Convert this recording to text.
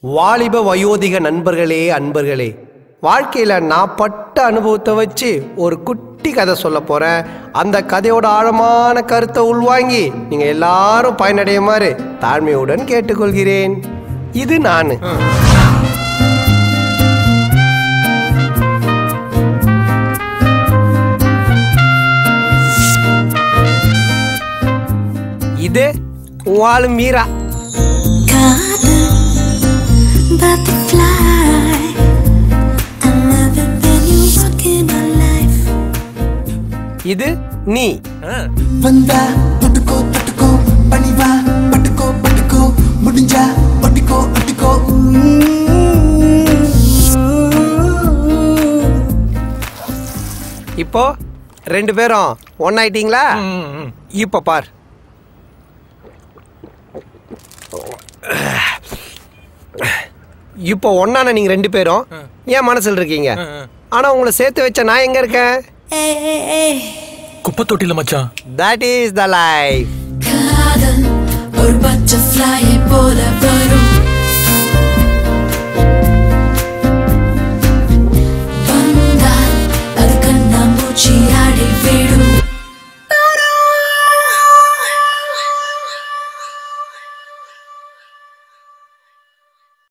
வாலிப வயோதிக நண்பர்களே, அன்பர்களே, வாழ்க்கையில் நான் பட்ட அனுபவத்தை வச்சு ஒரு குட்டி கதை சொல்ல போகிறேன். அந்த கதையோட ஆழமான கருத்தை உள்வாங்கி நீங்கள் எல்லாரும் பயனடையுமாறு தாழ்மையுடன் கேட்டுக்கொள்கிறேன். இது நான். இது வாழும் மீரா. இது நீ. வந்தா தொட்டுக்கோ தொட்டுக்கோ பணிவா பட்டுக்கோ பட்டுக்கோ முடிஞ்சா ஒட்டிக்கோ ஒட்டிக்கோ. இப்போ ரெண்டு பேரும் ஒன்னாயிட்டீங்களா? இப்ப பார். இப்போ ஒன்னான நீங்க ரெண்டு பேரும் ஏன் மனசுல இருக்கீங்க? ஆனா உங்களை சேர்த்து வச்ச நான் எங்க இருக்கேன்? குப்பை தொட்டில மச்சான். That is the life. காதல் ஒரு பட்டர்ஃப்ளை போல வரும்.